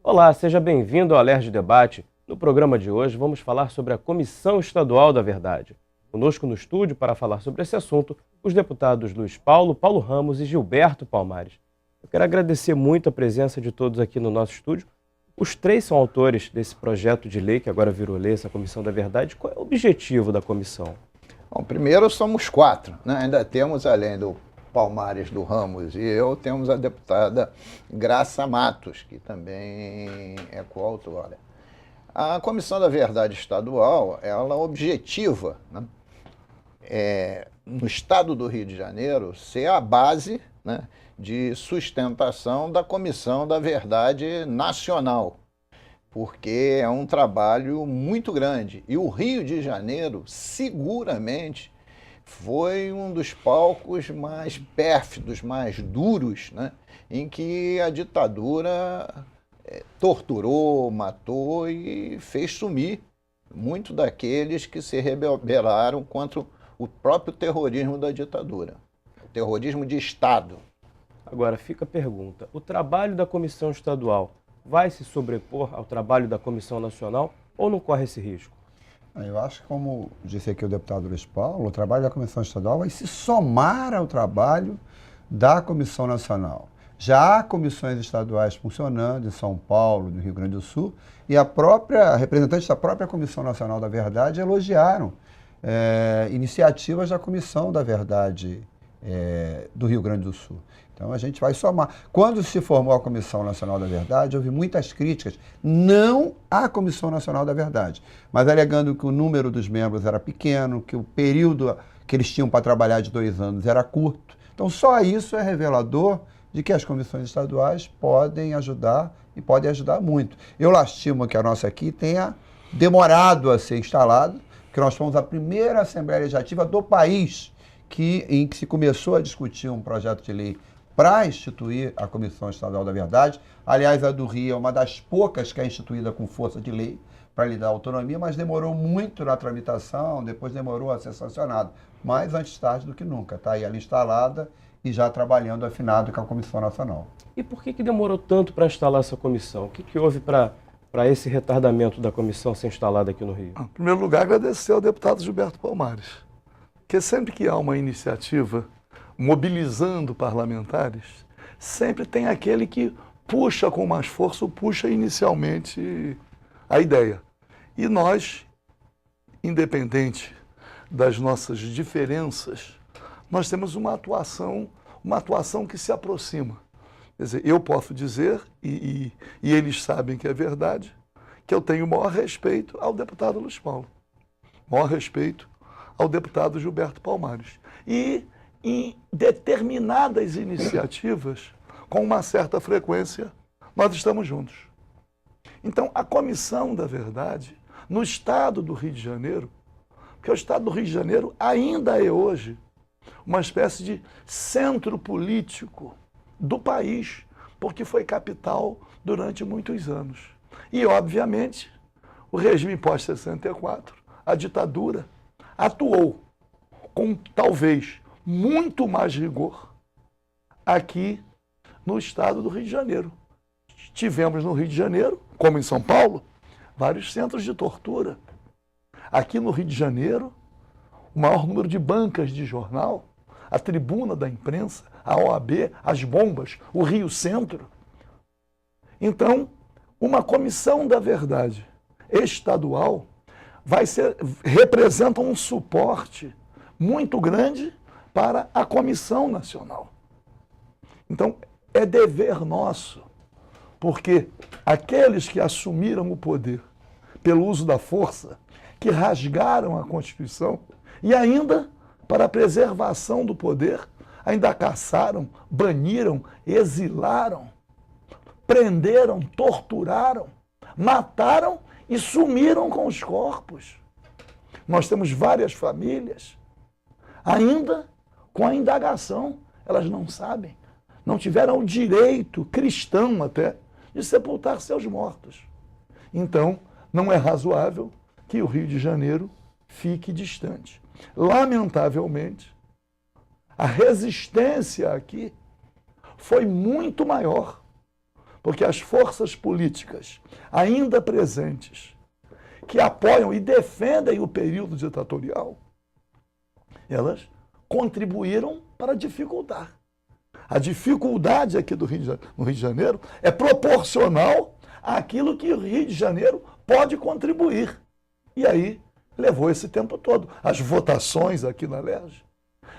Olá, seja bem-vindo ao Alerj Debate. No programa de hoje vamos falar sobre a Comissão Estadual da Verdade. Conosco no estúdio para falar sobre esse assunto, os deputados Luiz Paulo, Paulo Ramos e Gilberto Palmares. Eu quero agradecer muito a presença de todos aqui no nosso estúdio. Os três são autores desse projeto de lei, que agora virou lei, essa Comissão da Verdade. Qual é o objetivo da comissão? Bom, primeiro somos quatro, né? Ainda temos, além do Palmares, do Ramos e eu, temos a deputada Graça Matos, que também é coautora. A Comissão da Verdade Estadual, ela objetiva, né, no estado do Rio de Janeiro, ser a base, né, de sustentação da Comissão da Verdade Nacional, porque é um trabalho muito grande. E o Rio de Janeiro, seguramente, foi um dos palcos mais pérfidos, mais duros, né, em que a ditadura torturou, matou e fez sumir muito daqueles que se rebelaram contra o próprio terrorismo da ditadura, o terrorismo de Estado. Agora fica a pergunta, o trabalho da Comissão Estadual vai se sobrepor ao trabalho da Comissão Nacional ou não corre esse risco? Eu acho que, como disse aqui o deputado Luiz Paulo, o trabalho da Comissão Estadual vai se somar ao trabalho da Comissão Nacional. Já há comissões estaduais funcionando em São Paulo, no Rio Grande do Sul, e representantes da própria Comissão Nacional da Verdade elogiaram iniciativas da Comissão da Verdade do Rio Grande do Sul. Então a gente vai somar. Quando se formou a Comissão Nacional da Verdade, houve muitas críticas, não à Comissão Nacional da Verdade, mas alegando que o número dos membros era pequeno, que o período que eles tinham para trabalhar de 2 anos era curto. Então só isso é revelador de que as comissões estaduais podem ajudar e podem ajudar muito. Eu lastimo que a nossa aqui tenha demorado a ser instalada, porque nós fomos a primeira Assembleia Legislativa do país em que se começou a discutir um projeto de lei para instituir a Comissão Estadual da Verdade. Aliás, a do Rio é uma das poucas que é instituída com força de lei para lhe dar autonomia, mas demorou muito na tramitação, depois demorou a ser sancionado. Mas antes tarde do que nunca. Está aí ela instalada e já trabalhando afinado com a Comissão Nacional. E por que demorou tanto para instalar essa comissão? O que houve para esse retardamento da comissão ser instalada aqui no Rio? Em primeiro lugar, agradecer ao deputado Gilberto Palmares, porque sempre que há uma iniciativa mobilizando parlamentares, sempre tem aquele que puxa com mais força ou puxa inicialmente a ideia. E nós, independente das nossas diferenças, nós temos uma atuação que se aproxima. Quer dizer, eu posso dizer, e eles sabem que é verdade, que eu tenho o maior respeito ao deputado Luiz Paulo, maior respeito ao deputado Gilberto Palmares. E em determinadas iniciativas, com uma certa frequência, nós estamos juntos. Então, a Comissão da Verdade, no estado do Rio de Janeiro, porque o estado do Rio de Janeiro ainda é hoje uma espécie de centro político do país, porque foi capital durante muitos anos. E, obviamente, o regime pós-64, a ditadura, atuou com, talvez, muito mais rigor aqui no estado do Rio de Janeiro. Tivemos no Rio de Janeiro, como em São Paulo, vários centros de tortura. Aqui no Rio de Janeiro, o maior número de bancas de jornal, a tribuna da imprensa, a OAB, as bombas, o Rio Centro. Então, uma Comissão da Verdade estadual representa um suporte muito grande para a Comissão Nacional. Então, é dever nosso, porque aqueles que assumiram o poder pelo uso da força, que rasgaram a Constituição e ainda, para a preservação do poder, ainda caçaram, baniram, exilaram, prenderam, torturaram, mataram e sumiram com os corpos. Nós temos várias famílias, ainda com a indagação, elas não sabem, não tiveram o direito cristão até de sepultar seus mortos. Então, não é razoável que o Rio de Janeiro fique distante. Lamentavelmente, a resistência aqui foi muito maior, porque as forças políticas ainda presentes, que apoiam e defendem o período ditatorial, elas contribuíram para dificultar. A dificuldade aqui no Rio de Janeiro é proporcional àquilo que o Rio de Janeiro pode contribuir. E aí levou esse tempo todo. As votações aqui na LERJ,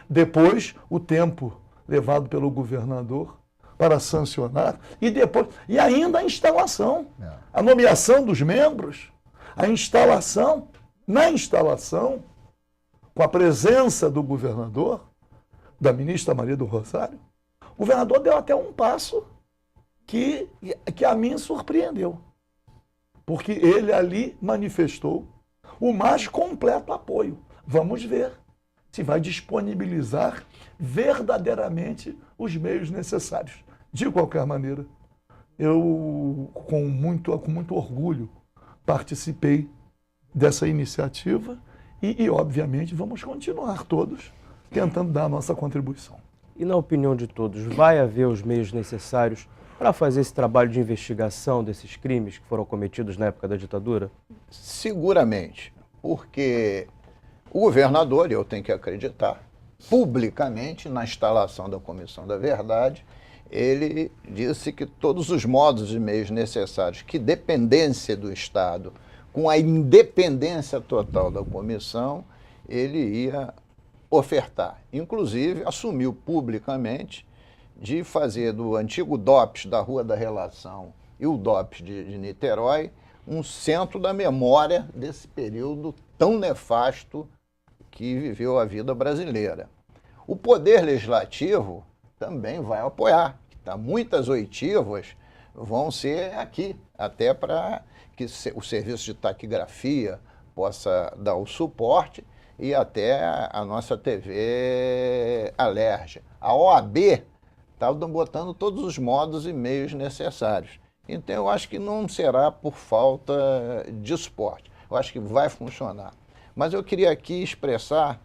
depois o tempo levado pelo governador para sancionar, e ainda a instalação, a nomeação dos membros, a instalação, com a presença do governador, da ministra Maria do Rosário, o governador deu até um passo que a mim surpreendeu. Porque ele ali manifestou o mais completo apoio. Vamos ver se vai disponibilizar verdadeiramente os meios necessários. De qualquer maneira, eu com muito orgulho participei dessa iniciativa e obviamente, vamos continuar todos tentando dar a nossa contribuição. E na opinião de todos, vai haver os meios necessários para fazer esse trabalho de investigação desses crimes que foram cometidos na época da ditadura? Seguramente, porque o governador, eu tenho que acreditar, publicamente, na instalação da Comissão da Verdade, ele disse que todos os modos e meios necessários, que dependência do Estado, com a independência total da comissão, ele ia ofertar. Inclusive, assumiu publicamente de fazer do antigo DOPS da Rua da Relação e o DOPS de Niterói um centro da memória desse período tão nefasto que viveu a vida brasileira. O Poder Legislativo também vai apoiar. Tá? Muitas oitivas vão ser aqui, até para que o serviço de taquigrafia possa dar o suporte e até a nossa TV Alerj. A OAB está botando todos os modos e meios necessários. Então, eu acho que não será por falta de suporte. Eu acho que vai funcionar. Mas eu queria aqui expressar,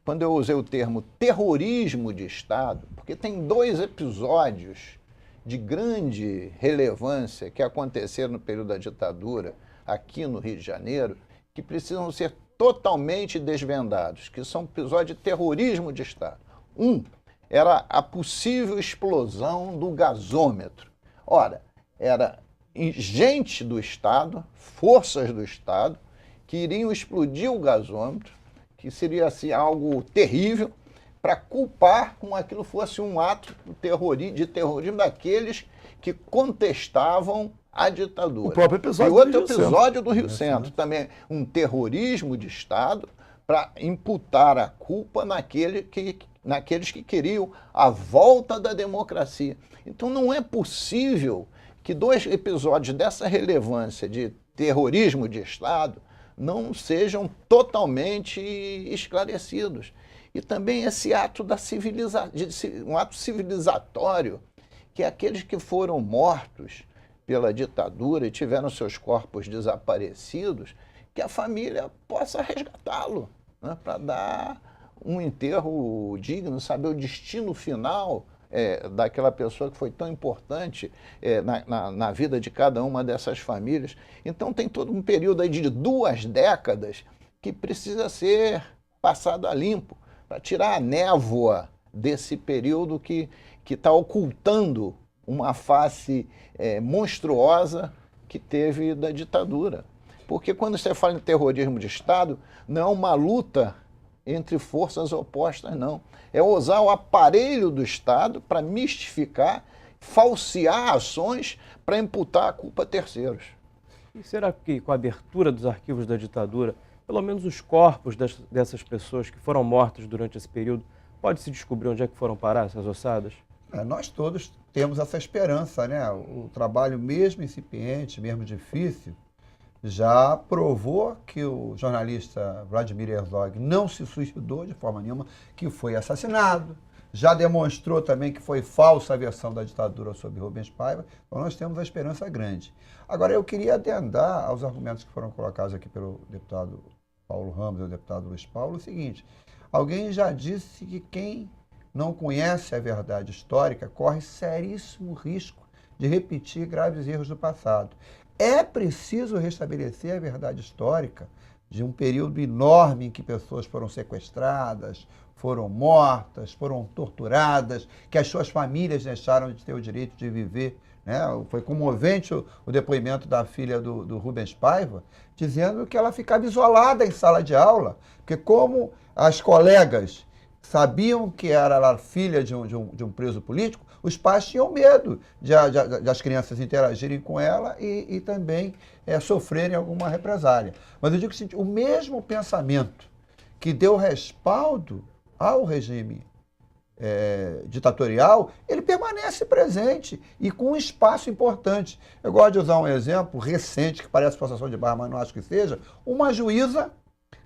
quando eu usei o termo terrorismo de Estado, porque tem 2 episódios de grande relevância que aconteceram no período da ditadura aqui no Rio de Janeiro, que precisam ser totalmente desvendados, que são episódios de terrorismo de Estado. Um era a possível explosão do gasômetro. Ora, era gente do Estado, forças do Estado, que iriam explodir o gasômetro, que seria assim, algo terrível, para culpar como aquilo fosse um ato de terrorismo daqueles que contestavam a ditadura. O próprio episódio e outro do Rio episódio do Rio Centro, também um terrorismo de Estado para imputar a culpa naqueles que queriam a volta da democracia. Então não é possível que 2 episódios dessa relevância de terrorismo de Estado não sejam totalmente esclarecidos. E também esse ato um ato civilizatório, que aqueles que foram mortos pela ditadura e tiveram seus corpos desaparecidos, que a família possa resgatá-lo, né, para dar um enterro digno, saber o destino final daquela pessoa que foi tão importante na vida de cada uma dessas famílias. Então tem todo um período aí de 2 décadas que precisa ser passado a limpo, para tirar a névoa desse período que está ocultando uma face monstruosa que teve da ditadura. Porque quando você fala em terrorismo de Estado, não é uma luta entre forças opostas, não. É usar o aparelho do Estado para mistificar, falsear ações para imputar a culpa a terceiros. E será que com a abertura dos arquivos da ditadura, pelo menos os corpos dessas pessoas que foram mortas durante esse período, pode-se descobrir onde é que foram parar essas ossadas? Nós todos temos essa esperança, né? O trabalho mesmo incipiente, mesmo difícil, já provou que o jornalista Vladimir Herzog não se suicidou de forma nenhuma, que foi assassinado. Já demonstrou também que foi falsa a versão da ditadura sobre Rubens Paiva. Então nós temos a esperança grande. Agora eu queria adendar aos argumentos que foram colocados aqui pelo deputado Paulo Ramos e o deputado Luiz Paulo o seguinte: alguém já disse que quem não conhece a verdade histórica corre seríssimo risco de repetir graves erros do passado. É preciso restabelecer a verdade histórica de um período enorme em que pessoas foram sequestradas, foram mortas, foram torturadas, que as suas famílias deixaram de ter o direito de viver, né? Foi comovente o depoimento da filha do Rubens Paiva, dizendo que ela ficava isolada em sala de aula, porque como as colegas sabiam que era ela filha de um preso político, os pais tinham medo de as crianças interagirem com ela e também sofrerem alguma represália. Mas eu digo o seguinte, o mesmo pensamento que deu respaldo ao regime ditatorial, ele permanece presente e com um espaço importante. Eu gosto de usar um exemplo recente, que parece forçação de barra, mas não acho que seja. Uma juíza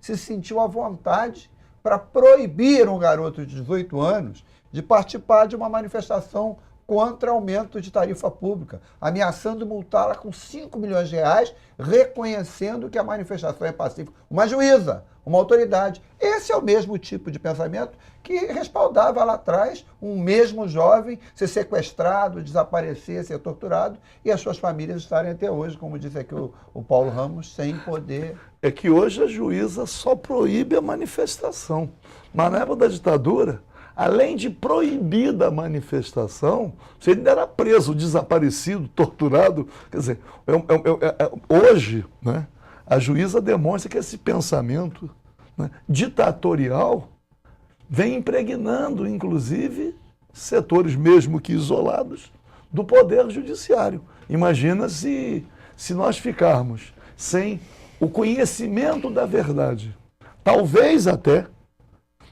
se sentiu à vontade para proibir um garoto de 18 anos de participar de uma manifestação contra aumento de tarifa pública, ameaçando multá-la com 5 milhões de reais, reconhecendo que a manifestação é pacífica. Uma juíza, uma autoridade. Esse é o mesmo tipo de pensamento que respaldava lá atrás um mesmo jovem ser sequestrado, desaparecer, ser torturado e as suas famílias estarem até hoje, como disse aqui o Paulo Ramos, sem poder... É que hoje a juíza só proíbe a manifestação. Mas na época da ditadura, além de proibida a manifestação, você ainda era preso, desaparecido, torturado. Quer dizer, hoje, né, a juíza demonstra que esse pensamento, né, ditatorial vem impregnando, inclusive, setores mesmo que isolados do poder judiciário. Imagina se nós ficarmos sem o conhecimento da verdade, talvez até,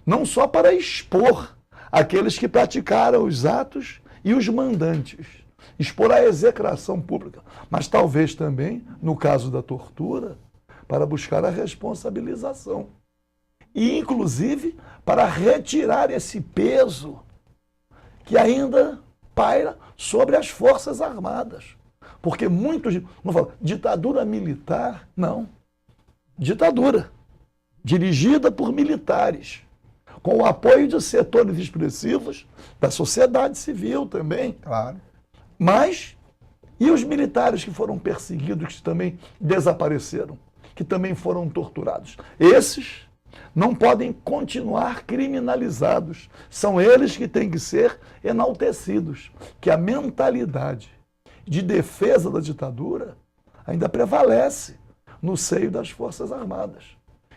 não só para expor aqueles que praticaram os atos e os mandantes, expor a execração pública, mas talvez também, no caso da tortura, para buscar a responsabilização. E, inclusive, para retirar esse peso que ainda paira sobre as Forças Armadas. Porque muitos não falam, ditadura militar, não. Ditadura, dirigida por militares, com o apoio de setores expressivos da sociedade civil também. Claro. Mas, e os militares que foram perseguidos, que também desapareceram, que também foram torturados? Esses não podem continuar criminalizados. São eles que têm que ser enaltecidos. Que a mentalidade de defesa da ditadura ainda prevalece no seio das Forças Armadas.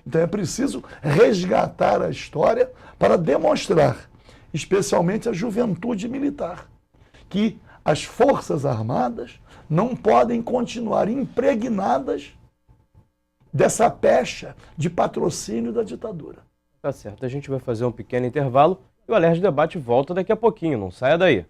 Então é preciso resgatar a história para demonstrar, especialmente a juventude militar, que as Forças Armadas não podem continuar impregnadas dessa pecha de patrocínio da ditadura. Tá certo, a gente vai fazer um pequeno intervalo e o Alerj Debate volta daqui a pouquinho, não saia daí.